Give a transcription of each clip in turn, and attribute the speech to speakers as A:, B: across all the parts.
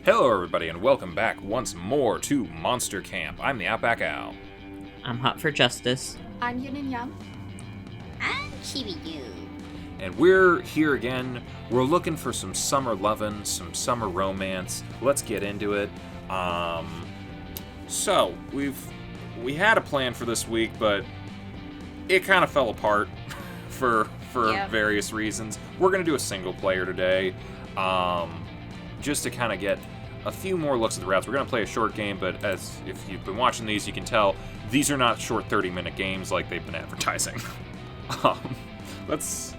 A: Hello everybody and welcome back once more to Monster Camp. I'm TheOutbackAl.
B: I'm Hot for Justice.
C: I'm Yin&Jung.
D: I'm Chibi-Yu.
A: And we're here again. We're looking for some summer lovin', some summer romance. Let's get into it. So, we had a plan for this week, but it kind of fell apart for various reasons. We're going to do a single player today, just to kind of get a few more looks at the routes. We're going to play a short game, but as if you've been watching these, you can tell these are not short 30-minute games like they've been advertising. Let's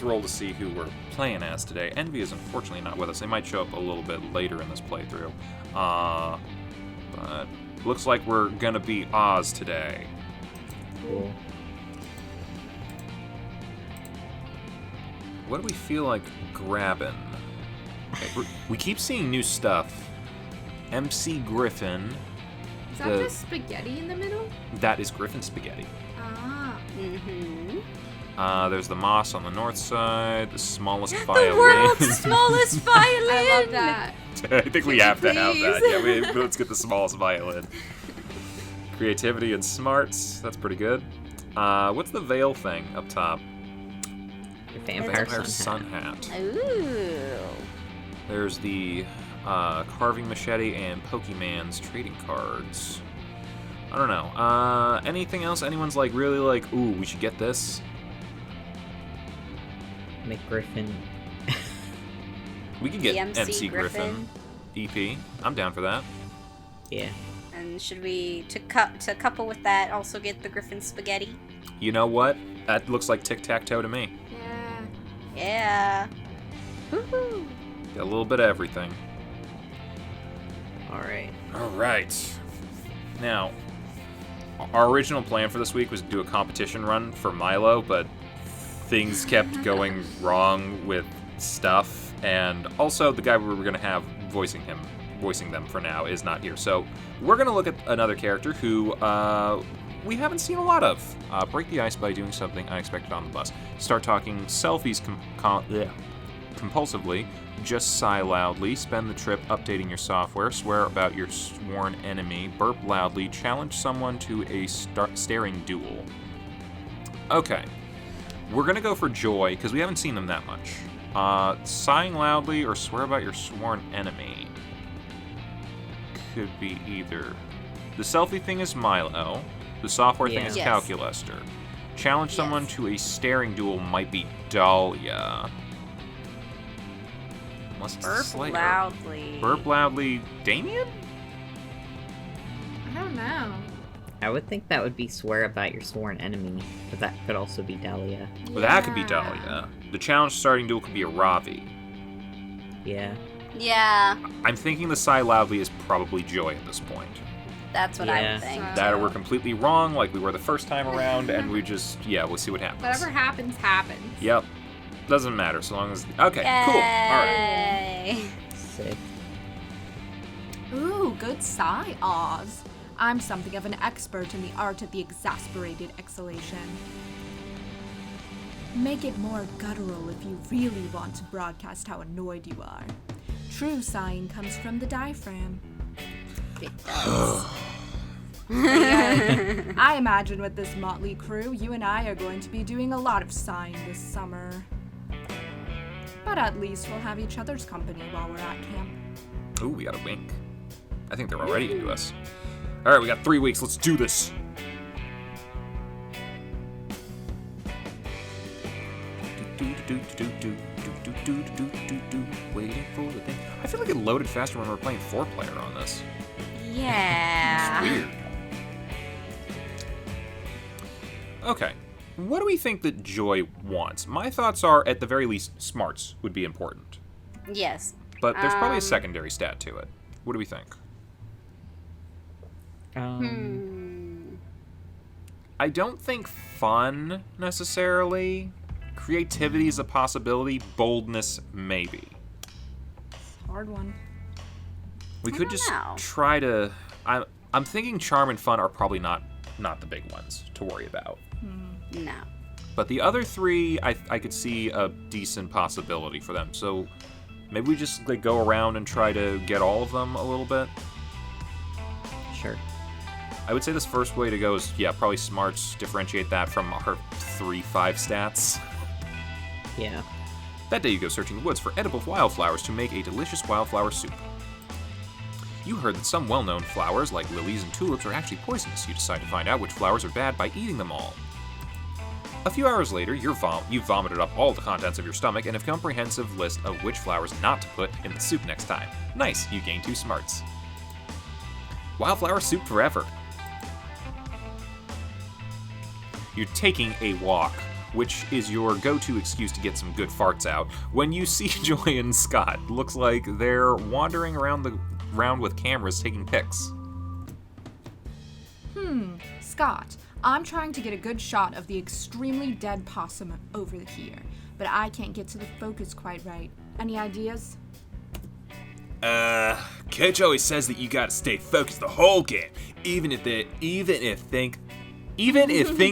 A: roll to see who we're playing as today. Envy is unfortunately not with us. They might show up a little bit later in this playthrough. But looks like we're going to be Oz today.
B: Cool.
A: What do we feel like grabbing? Okay, we keep seeing new stuff. MC Griffin.
C: Is that just spaghetti in the middle?
A: That is Griffin Spaghetti.
C: Ah.
D: Mm-hmm.
A: There's the moss on the north side, the smallest violin.
D: The world's smallest violin!
C: I love that.
A: I think we have to have that.
D: Please.
A: Yeah, let's get the smallest violin. Creativity and smarts. That's pretty good. What's the veil thing up top?
B: Your vampire
A: Vampire
B: sun
A: sun hat.
D: Ooh.
A: There's the carving machete and Pokemon's trading cards. I don't know. Anything else? Anyone's really like, ooh, we should get this?
B: Make Griffin.
A: We could get
D: The
A: MC Griffin. EP. I'm down for that.
B: Yeah.
D: And should we, to couple with that, also get the Griffin Spaghetti?
A: You know what? That looks like tic-tac-toe to me.
C: Yeah.
D: Yeah. Woohoo!
A: Got a little bit of everything.
B: Alright.
A: Alright. Now, our original plan for this week was to do a competition run for Milo, but things kept going wrong with stuff, and also the guy we were going to have voicing them for now is not here. So we're going to look at another character who we haven't seen a lot of. Break the ice by doing something unexpected on the bus. Start talking selfies compulsively. Just sigh loudly. Spend the trip updating your software. Swear about your sworn enemy. Burp loudly. Challenge someone to a staring duel. Okay. We're going to go for Joy, because we haven't seen them that much. Sighing loudly or swear about your sworn enemy. Could be either. The selfie thing is Milo. The software thing is
D: Yes.
A: Calculester. Challenge someone to a staring duel might be Dahlia. Unless it's
D: Burp
A: Slayer.
D: loudly.
A: Burp loudly. Damien?
C: I don't know.
B: I would think that would be swear about your sworn enemy, but that could also be Dahlia.
A: Well, that could be
C: Yeah.
A: Dahlia. The challenge starting duel could be a Ravi.
B: Yeah.
D: Yeah,
A: I'm thinking the sigh loudly is probably Joy at this point.
D: that's what I
B: Yeah.
D: would think.
A: That or we're completely wrong, like we were the first time around, and we just, we'll see what happens.
C: Whatever happens, happens.
A: Yep. Doesn't matter, so long as... Okay, cool. Alright.
D: Yay.
B: Sick.
E: Ooh, good sigh, Oz. I'm something of an expert in the art of the exasperated exhalation. Make it more guttural if you really want to broadcast how annoyed you are. True sighing comes from the diaphragm.
D: It does.
E: I imagine with this motley crew, you and I are going to be doing a lot of sighing this summer. But at least we'll have each other's company while we're at camp.
A: Ooh, we got a wink. I think they're already into us. Alright, we got 3 weeks. Let's do this. Waiting for the thing. I feel like it loaded faster when we were playing 4-player on this.
D: Yeah.
A: It's weird. Okay. What do we think that Joy wants? My thoughts are, at the very least, smarts would be important.
D: Yes.
A: But there's probably a secondary stat to it. What do we think? I don't think fun, necessarily. Creativity is a possibility. Boldness, maybe.
E: Hard one.
A: We
D: I
A: could
D: don't
A: just
D: know.
A: try to... I'm thinking charm and fun are probably not the big ones to worry about.
D: No.
A: But the other 3, I could see a decent possibility for them. So Maybe we just like go around and try to get all of them a little bit.
B: Sure.
A: I would say this first way to go is, yeah, probably smarts, differentiate that from her 3-5 stats.
B: Yeah.
A: That day you go searching the woods for edible wildflowers to make a delicious wildflower soup. You heard that some well-known flowers, like lilies and tulips, are actually poisonous. You decide to find out which flowers are bad by eating them all. A few hours later, you've vomited up all the contents of your stomach and have a comprehensive list of which flowers not to put in the soup next time. Nice, you gain 2 smarts. Wildflower soup forever. You're taking a walk, which is your go-to excuse to get some good farts out, when you see Joy and Scott. Looks like they're wandering around with cameras taking pics.
E: Scott, I'm trying to get a good shot of the extremely dead possum over here, but I can't get to the focus quite right. Any ideas?
F: Coach always says that you gotta stay focused the whole game, even if think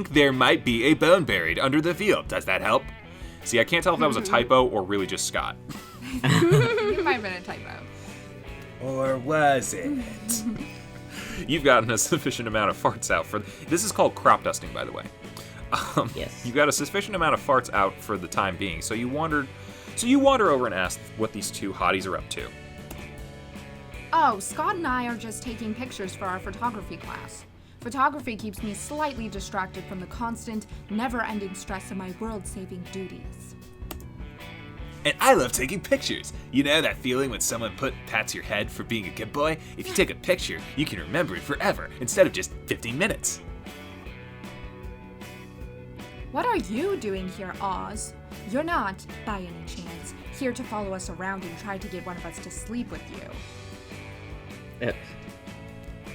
F: there might be a bone buried under the field. Does that help?
A: See, I can't tell if that was a typo or really just Scott.
C: It might have been a typo.
F: Or was it?
A: You've gotten a sufficient amount of farts out for... This is called crop dusting, by the way.
B: Yes.
A: You got a sufficient amount of farts out for the time being, so you wander over and ask what these 2 hotties are up to.
E: Oh, Scott and I are just taking pictures for our photography class. Photography keeps me slightly distracted from the constant, never-ending stress of my world-saving duties.
F: And I love taking pictures. You know that feeling when someone pats your head for being a good boy? If you take a picture, you can remember it forever, instead of just 15 minutes.
E: What are you doing here, Oz? You're not, by any chance, here to follow us around and try to get one of us to sleep with you.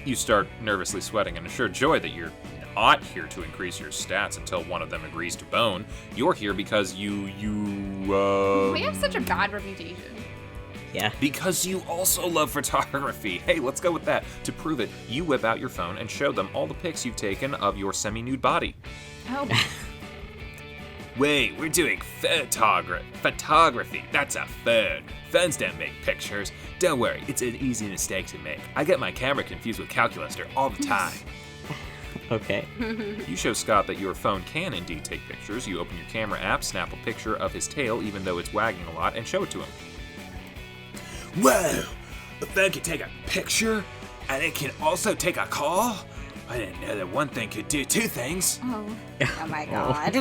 A: You start nervously sweating and assure Joy that you're not here to increase your stats until one of them agrees to bone. You're here because
C: We have such a bad reputation.
B: Yeah.
A: because you also love photography. Hey, let's go with that. To prove it, you whip out your phone and show them all the pics you've taken of your semi-nude body.
E: Oh,
F: Wait, we're doing photography. That's a phone. Phones don't make pictures. Don't worry, it's an easy mistake to make. I get my camera confused with calculator all the time.
B: Okay.
A: You show Scott that your phone can indeed take pictures. You open your camera app, snap a picture of his tail, even though it's wagging a lot, and show it to him.
F: Whoa! The phone can take a picture, and it can also take a call? I didn't know that one thing could do 2 things.
D: Oh my god.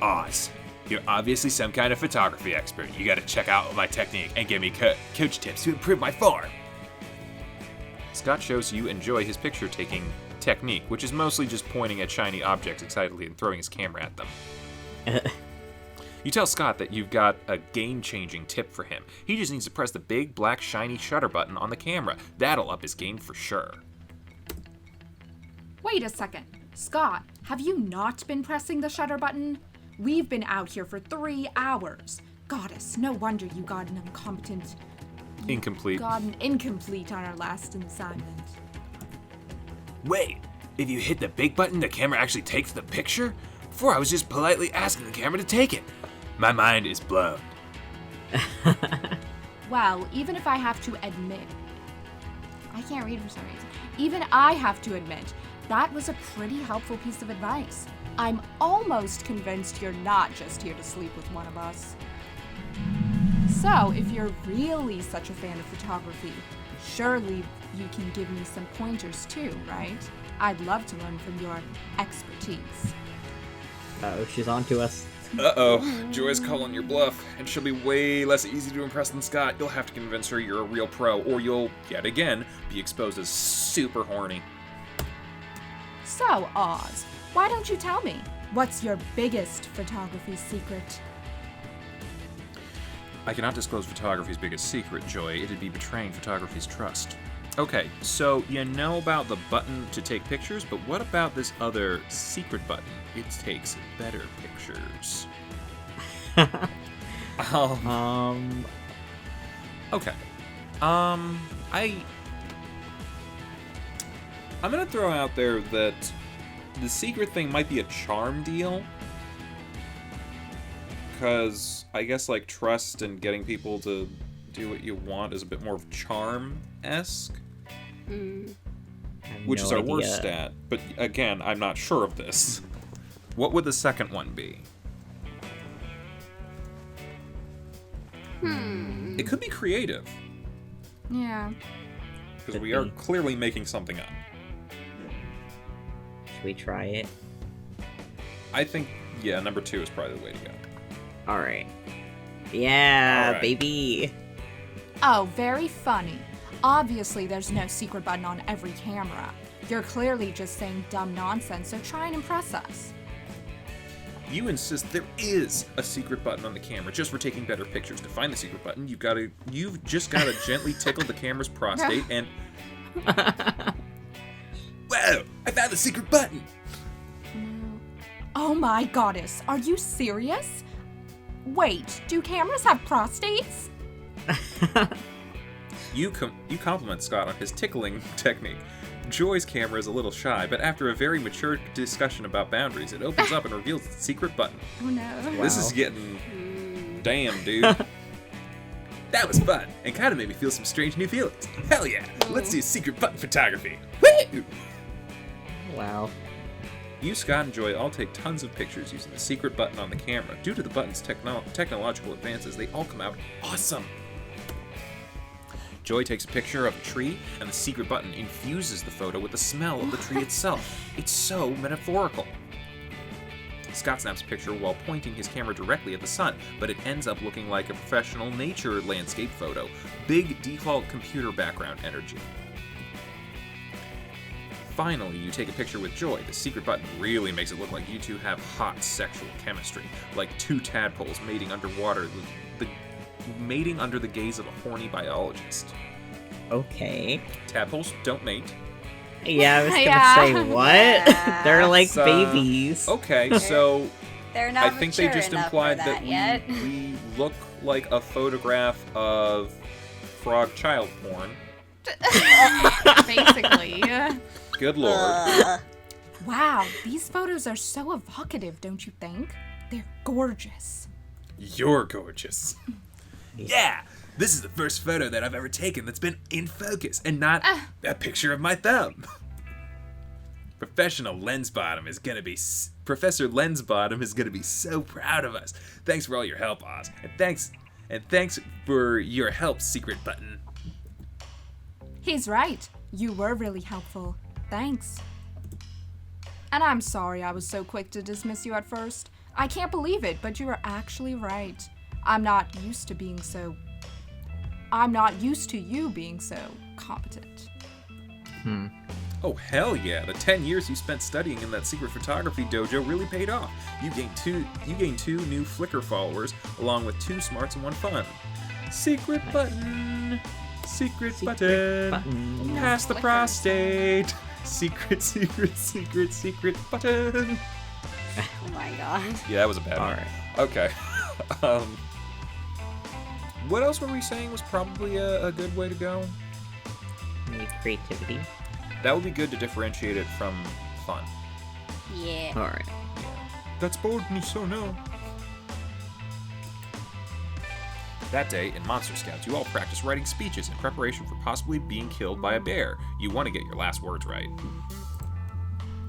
F: Oz, you're obviously some kind of photography expert. You gotta check out my technique and give me coach tips to improve my form.
A: Scott shows you and Joy his picture-taking technique, which is mostly just pointing at shiny objects excitedly and throwing his camera at them. You tell Scott that you've got a game-changing tip for him. He just needs to press the big, black, shiny shutter button on the camera. That'll up his game for sure.
E: wait a second. Scott, have you not been pressing the shutter button? We've been out here for 3 hours. Goddess, no wonder you got an
A: Incomplete.
E: incomplete on our last assignment.
F: Wait, if you hit the big button, the camera actually takes the picture? Before I was just politely asking the camera to take it. My mind is blown.
E: Well, even if I have to admit, I can't read for some reason. Even I have to admit, that was a pretty helpful piece of advice. I'm almost convinced you're not just here to sleep with one of us. So, if you're really such a fan of photography, surely you can give me some pointers too, right? I'd love to learn from your expertise.
B: Oh, she's on to us.
A: Uh-oh, Joy's calling your bluff, and she'll be way less easy to impress than Scott. You'll have to convince her you're a real pro, or you'll, yet again, be exposed as super horny.
E: So, Oz, why don't you tell me? What's your biggest photography secret?
A: I cannot disclose photography's biggest secret, Joy. It'd be betraying photography's trust. Okay, so you know about the button to take pictures, but what about this other secret button? It takes better pictures. Okay. I'm gonna throw out there that the secret thing might be a charm deal. because I guess like trust and getting people to do what you want is a bit more of charm-esque, which is our worst stat. But again, I'm not sure of this. What would the second one be? It could be creative,
E: Yeah.
A: because we are clearly making something up.
B: Should we try it?
A: I think, yeah, number 2 is probably the way to go.
B: Alright. Yeah,
A: Alright.
B: baby.
E: Oh, very funny. Obviously, there's no secret button on every camera. You're clearly just saying dumb nonsense, so try and impress us.
A: You insist there is a secret button on the camera just for taking better pictures. To find the secret button, you've just gotta gently tickle the camera's prostate and...
F: Whoa! I found the secret button!
E: No. Oh my goddess, are you serious? Wait, do cameras have prostates?
A: You compliment Scott on his tickling technique. Joy's camera is a little shy, but after a very mature discussion about boundaries, it opens up and reveals the secret button.
E: Oh no.
A: This is getting... Damn, dude.
F: That was fun, and kind of made me feel some strange new feelings. Hell yeah! Let's do secret button photography. Woo!
B: Wow.
A: You, Scott, and Joy all take tons of pictures using the secret button on the camera. Due to the button's technological advances, they all come out awesome. Joy takes a picture of a tree, and the secret button infuses the photo with the smell of the tree itself. It's so metaphorical. Scott snaps a picture while pointing his camera directly at the sun, but it ends up looking like a professional nature landscape photo. Big default computer background energy. Finally, you take a picture with Joy. The secret button really makes it look like you two have hot sexual chemistry, like two tadpoles mating underwater, mating under the gaze of a horny biologist.
B: Okay.
A: Tadpoles don't mate.
B: Yeah, I was gonna
E: Yeah.
B: say, what?
D: Yeah.
B: They're like
A: So-
B: babies.
A: Okay, so
D: They're not
A: I think they
D: mature
A: just
D: enough
A: implied
D: for
A: that
D: yet.
A: we look like a photograph of frog child porn.
E: Basically.
A: Good lord.
E: Wow, these photos are so evocative, don't you think? They're gorgeous.
A: You're gorgeous.
F: Yeah! This is the first photo that I've ever taken that's been in focus and not a picture of my thumb. Professor Lensbottom is gonna be so proud of us. Thanks for all your help, Oz. And thanks for your help, secret button.
E: He's right. You were really helpful. Thanks. And I'm sorry I was so quick to dismiss you at first. I can't believe it, but you were actually right. I'm not used to you being so competent.
A: Oh, hell yeah. The 10 years you spent studying in that secret photography dojo really paid off. You gained two new Flickr followers, along with 2 smarts and 1 fun. Secret button. Secret button. Pass the
E: Flickr.
A: prostate. Secret button.
D: Oh my god.
A: Yeah, that was a bad one.
B: Alright.
A: Okay. What else were we saying was probably a good way to go?
B: Need creativity.
A: That would be good to differentiate it from fun.
D: Yeah.
B: Alright.
A: That's bold and so no. That day, in Monster Scouts, you all practice writing speeches in preparation for possibly being killed by a bear. You want to get your last words right.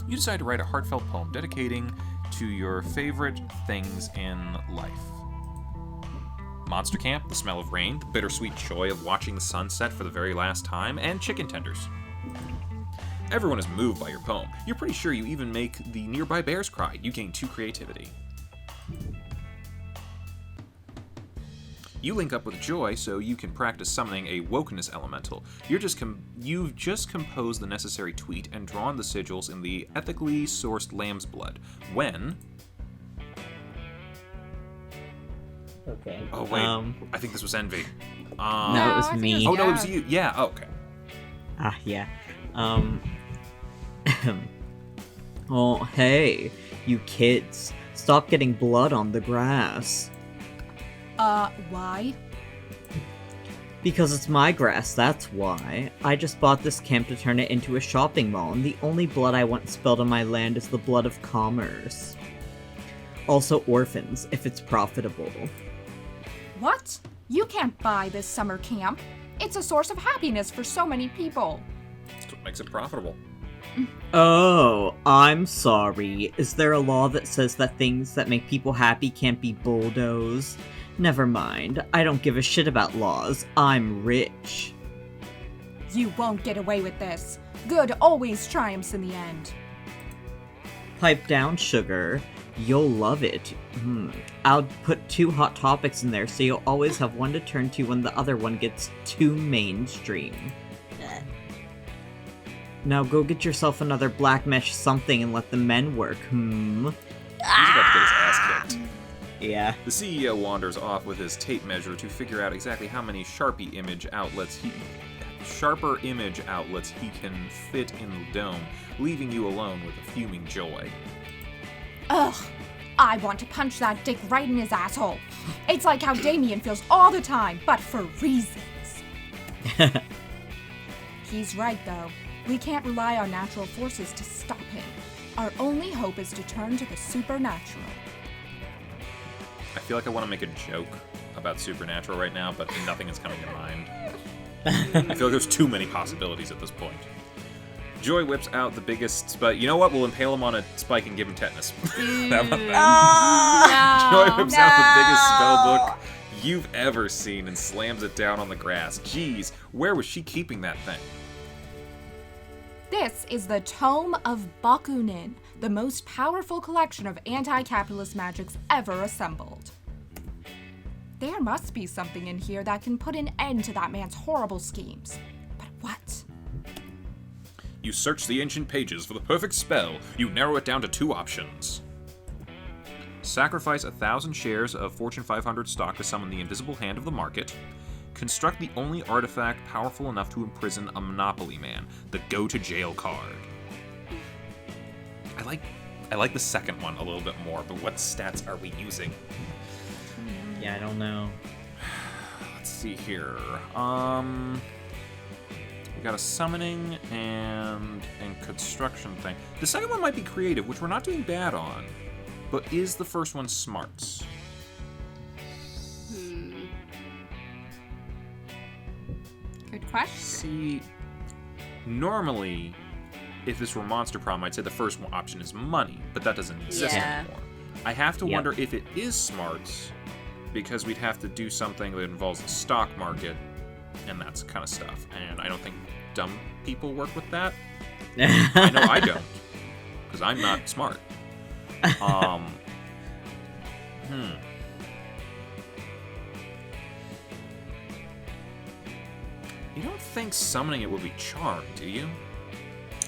A: You decide to write a heartfelt poem dedicating to your favorite things in life. Monster Camp, the smell of rain, the bittersweet joy of watching the sunset for the very last time, and chicken tenders. Everyone is moved by your poem. You're pretty sure you even make the nearby bears cry. You gain 2 creativity. You link up with Joy so you can practice summoning a wokeness elemental. You've just composed the necessary tweet and drawn the sigils in the ethically sourced lamb's blood. When...
B: Okay.
A: Oh, wait. I think this was Envy.
B: No, it was
E: I think
B: me.
A: Oh, no, it was
E: Yeah.
A: you. Yeah, oh, okay.
B: Yeah. Oh, hey, you kids. Stop getting blood on the grass.
E: Why?
B: Because it's my grass, that's why. I just bought this camp to turn it into a shopping mall, and the only blood I want spilled on my land is the blood of commerce. Also orphans, if it's profitable.
E: What? You can't buy this summer camp. It's a source of happiness for so many people.
A: That's what makes it profitable.
B: Oh, I'm sorry. Is there a law that says that things that make people happy can't be bulldozed? Never mind. I don't give a shit about laws. I'm rich.
E: You won't get away with this. Good always triumphs in the end.
B: Pipe down, sugar. You'll love it. I'll put 2 hot topics in there so you'll always have one to turn to when the other one gets too mainstream. Now go get yourself another black mesh something and let the men work,
A: He's about to get his ass kicked.
B: Yeah.
A: The CEO wanders off with his tape measure to figure out exactly how many sharper image outlets he can fit in the dome, leaving you alone with a fuming Joy.
E: Ugh. I want to punch that dick right in his asshole. It's like how Damien feels all the time, but for reasons. He's right, though. We can't rely on natural forces to stop him. Our only hope is to turn to the supernatural.
A: I feel like I want to make a joke about Supernatural right now, but nothing is coming to mind. I feel like there's too many possibilities at this point. Joy whips out the biggest spike. You know what? We'll impale him on a spike and give him tetanus. How about that? Joy whips out the biggest spell book you've ever seen and slams it down on the grass. Jeez, where was she keeping that thing?
E: This is the Tome of Bakunin, the most powerful collection of anti-capitalist magics ever assembled. There must be something in here that can put an end to that man's horrible schemes. But what?
A: You search the ancient pages for the perfect spell. You narrow it down to 2 options. Sacrifice 1,000 shares of Fortune 500 stock to summon the invisible hand of the market. Construct the only artifact powerful enough to imprison a Monopoly man, the go-to-jail card. I like the second one a little bit more, but what stats are we using?
B: Yeah, I don't know.
A: Let's see here. We got a summoning and construction thing. The second one might be creative, which we're not doing bad on. But is the first one smarts?
C: Good question.
A: See, normally, if this were Monster Prom, I'd say the first option is money, but that doesn't exist anymore. I have to wonder if it is smarts, because we'd have to do something that involves the stock market, and that's kind of stuff. And I don't think dumb people work with that. I know I don't, because I'm not smart. You don't think summoning it would be charmed, do you?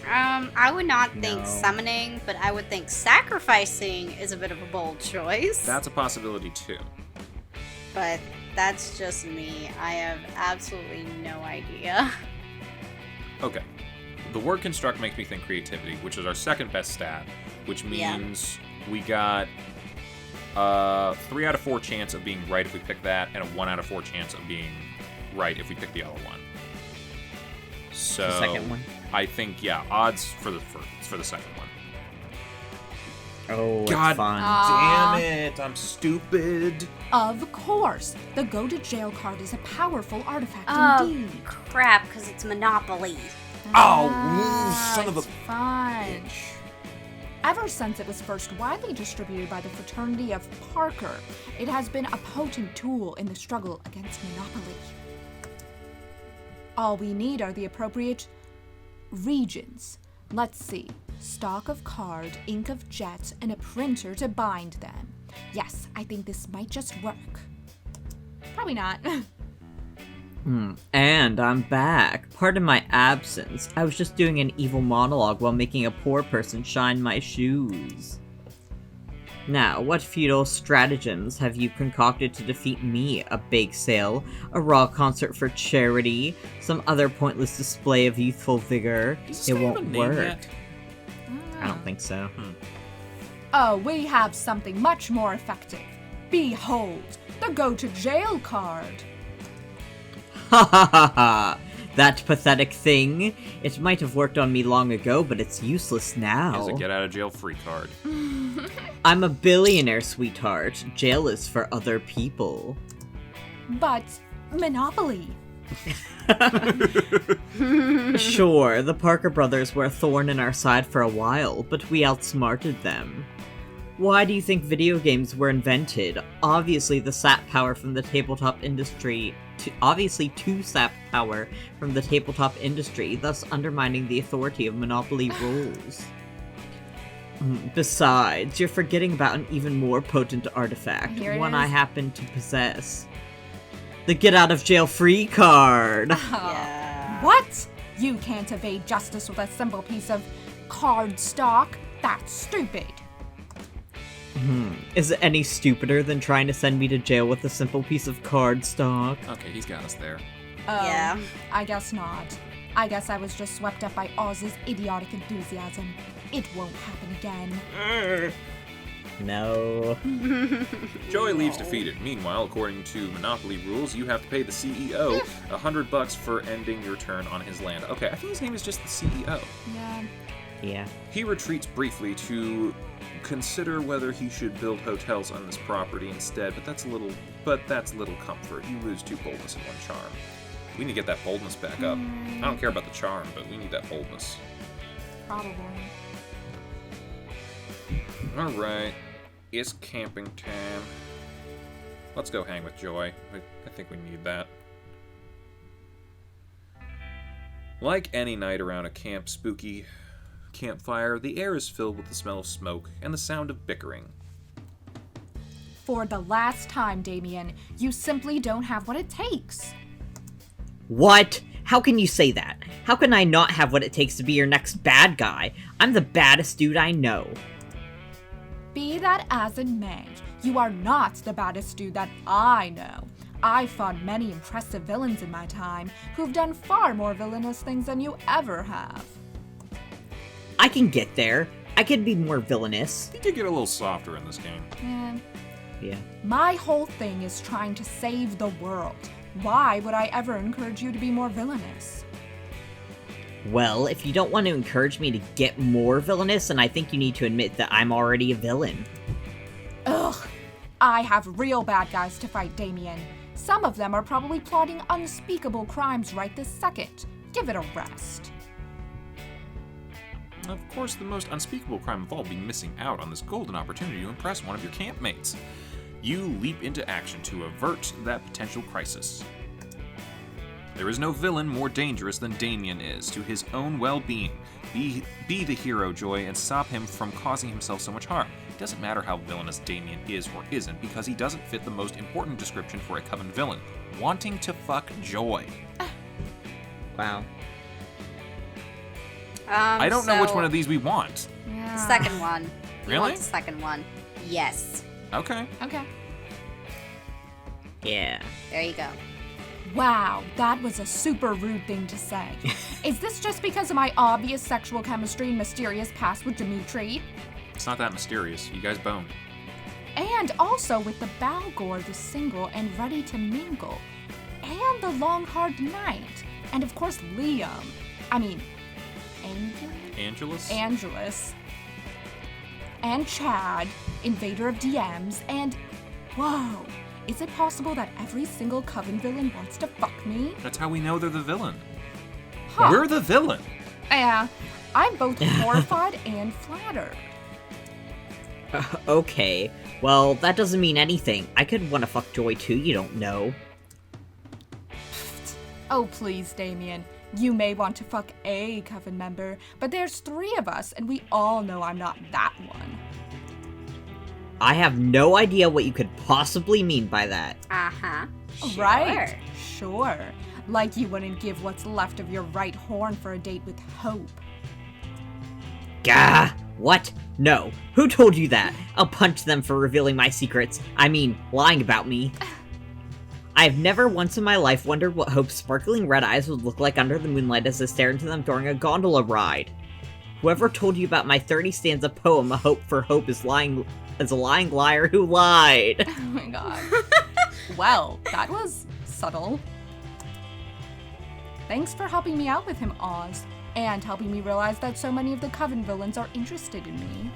D: I would not think
B: No.
D: summoning, but I would think sacrificing is a bit of a bold choice.
A: That's a possibility, too.
D: But that's just me. I have absolutely no idea.
A: Okay. The word construct makes me think creativity, which is our second best stat, which means we got 3 out of 4 chance of being right if we pick that, and a 1 out of 4 chance of being right if we pick the other one. So
B: The second one?
A: I think odds for the second one.
B: Oh,
A: God
B: it's fun.
A: damn it! I'm stupid.
E: Of course! The go-to-jail card is a powerful artifact
D: Oh,
E: indeed.
D: crap, because it's Monopoly.
A: Oh, son of a
E: fine.
A: bitch.
E: Ever since it was first widely distributed by the fraternity of Parker, it has been a potent tool in the struggle against monopoly. All we need are the appropriate regions. Let's see. Stock of card, ink of jet, and a printer to bind them. Yes, I think this might just work. Probably not.
B: And I'm back. Pardon my absence. I was just doing an evil monologue while making a poor person shine my shoes. Now, what futile stratagems have you concocted to defeat me? A bake sale? A raw concert for charity? Some other pointless display of youthful vigor?
A: Does this
B: It
A: guy have a
B: won't
A: name
B: work.
A: yet?
B: I don't think so.
E: Oh, we have something much more effective. Behold, the go-to-jail card.
B: Ha ha ha ha! That pathetic thing. It might have worked on me long ago, but it's useless now.
A: Here's a get-out-of-jail-free card.
B: I'm a billionaire, sweetheart. Jail is for other people.
E: But Monopoly.
B: Sure, the Parker brothers were a thorn in our side for a while, but we outsmarted them. Why do you think video games were invented? Obviously, the sap power from the tabletop industry. To sap power from the tabletop industry, thus undermining the authority of Monopoly rules. Besides, you're forgetting about an even more potent artifact,
E: Here it
B: one
E: is.
B: I happen to possess. The get-out-of-jail-free card!
D: Yeah.
E: What? You can't evade justice with a simple piece of card stock? That's stupid.
B: Is it any stupider than trying to send me to jail with a simple piece of card stock?
A: Okay, he's got us there.
D: Yeah.
E: I guess not. I guess I was just swept up by Oz's idiotic enthusiasm. It won't happen again.
B: No.
A: Joey leaves defeated. Meanwhile, according to Monopoly rules, you have to pay the CEO $100 for ending your turn on his land. Okay, I think his name is just the CEO.
E: Yeah.
B: Yeah.
A: He retreats briefly to consider whether he should build hotels on this property instead, but that's little comfort. You lose 2 boldness and 1 charm. We need to get that boldness back up. I don't care about the charm, but we need that boldness.
E: Probably.
A: Alright, it's camping time. Let's go hang with Joy. I think we need that. Like any night around a spooky campfire, the air is filled with the smell of smoke and the sound of bickering.
E: For the last time, Damien, you simply don't have what it takes.
B: What? How can you say that? How can I not have what it takes to be your next bad guy? I'm the baddest dude I know.
E: Be that as it may, you are not the baddest dude that I know. I've fought many impressive villains in my time who've done far more villainous things than you ever have.
B: I can get there. I can be more villainous.
A: He did get a little softer in this game.
B: Yeah.
E: My whole thing is trying to save the world. Why would I ever encourage you to be more villainous?
B: Well, if you don't want to encourage me to get more villainous, then I think you need to admit that I'm already a villain.
E: Ugh. I have real bad guys to fight, Damien. Some of them are probably plotting unspeakable crimes right this second. Give it a rest.
A: Of course, the most unspeakable crime of all being missing out on this golden opportunity to impress one of your campmates. You leap into action to avert that potential crisis. There is no villain more dangerous than Damien is to his own well-being. Be the hero, Joy, and stop him from causing himself so much harm. It doesn't matter how villainous Damien is or isn't, because he doesn't fit the most important description for a Coven villain: wanting to fuck Joy.
B: Wow.
A: I don't know which one of these we want.
E: Yeah.
D: Second one. You
A: Really?
D: want the second one. Yes.
A: Okay.
E: Okay.
B: Yeah.
D: There you go.
E: Wow, that was a super rude thing to say. Is this just because of my obvious sexual chemistry and mysterious past with Dimitri?
A: It's not that mysterious. You guys boned.
E: And also with the Balgor, the single and ready to mingle. And the long hard night. And of course Liam. I mean, Angelus. And Chad, invader of DMs, and whoa, is it possible that every single Coven villain wants to fuck me?
A: That's how we know they're the villain.
E: Huh.
A: We're the villain.
E: Yeah, I'm both horrified and flattered.
B: Okay. Well, that doesn't mean anything. I could want to fuck Joy too, you don't know.
E: Oh, please, Damien. You may want to fuck a Coven member, but there's 3 of us, and we all know I'm not that one.
B: I have no idea what you could possibly mean by that.
D: Uh-huh. Sure.
E: Right? Sure. Like you wouldn't give what's left of your right horn for a date with Hope.
B: Gah! What? No. Who told you that? I'll punch them for revealing my secrets. I mean, lying about me. I've never once in my life wondered what Hope's sparkling red eyes would look like under the moonlight as I stare into them during a gondola ride. Whoever told you about my 30-stanza poem, A Hope for Hope is a lying liar who lied.
E: Oh my god. Well, that was subtle. Thanks for helping me out with him, Oz, and helping me realize that so many of the Coven villains are interested in me.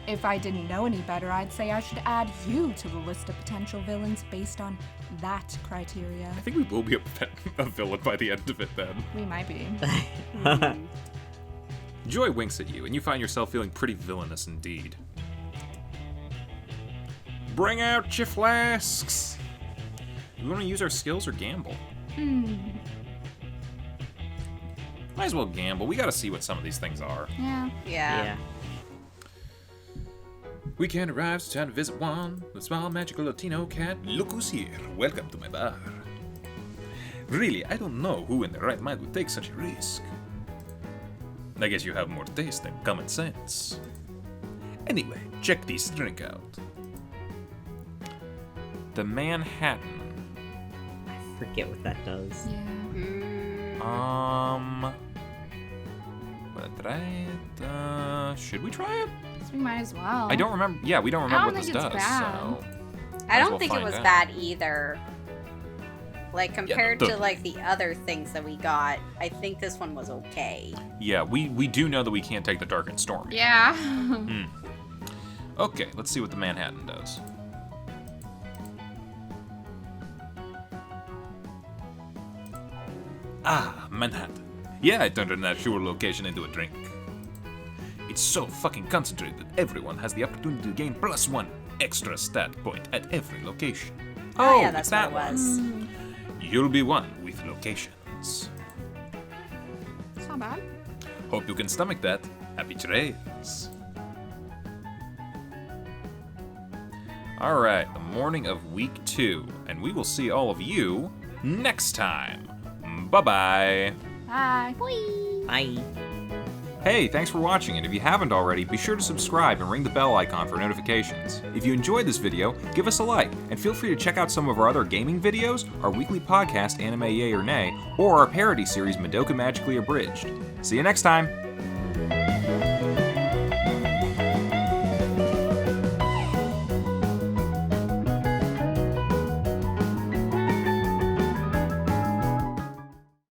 E: If I didn't know any better, I'd say I should add you to the list of potential villains based on that criteria.
A: I think we will be a villain by the end of it then.
E: We might be.
A: Joy winks at you, and you find yourself feeling pretty villainous indeed. Bring out your flasks! You want to use our skills or gamble? Might as well gamble. We gotta see what some of these things are.
E: Yeah.
D: Yeah.
A: Weekend arrives, time to visit Juan, the small magical Latino cat.
F: Look who's here. Welcome to my bar. Really, I don't know who in their right mind would take such a risk.
A: I guess you have more taste than common sense.
F: Anyway, check this drink out.
A: The Manhattan.
B: I forget what that does.
E: Yeah.
A: Wanna try it? Should we try it?
E: So we might as well.
A: I don't remember. Yeah, we don't remember
E: don't
A: what this
E: think it's
A: does.
E: bad.
A: So
D: I
A: as
D: don't
A: well
D: think it
A: find
D: was
A: out.
D: bad either. Like, compared
A: the-
D: to, like, the other things that we got, I think this one was okay.
A: Yeah, we do know that we can't take the dark and stormy.
E: Yeah.
A: Okay, let's see what the Manhattan does.
F: Ah, Manhattan. Yeah, I turned an actual location into a drink. It's so fucking concentrated that everyone has the opportunity to gain +1 extra stat point at every location.
D: Oh, yeah,
A: it's
D: that's
A: that
D: what it
A: one.
D: was.
F: You'll be one with locations.
E: It's not bad.
F: Hope you can stomach that. Happy trails.
A: All right, the morning of week 2, and we will see all of you next time. Bye-bye.
E: Bye. Bye.
B: Bye.
A: Hey, thanks for watching, and if you haven't already, be sure to subscribe and ring the bell icon for notifications. If you enjoyed this video, give us a like, and feel free to check out some of our other gaming videos, our weekly podcast Anime Yay or Nay, or our parody series Madoka Magically Abridged. See you next time!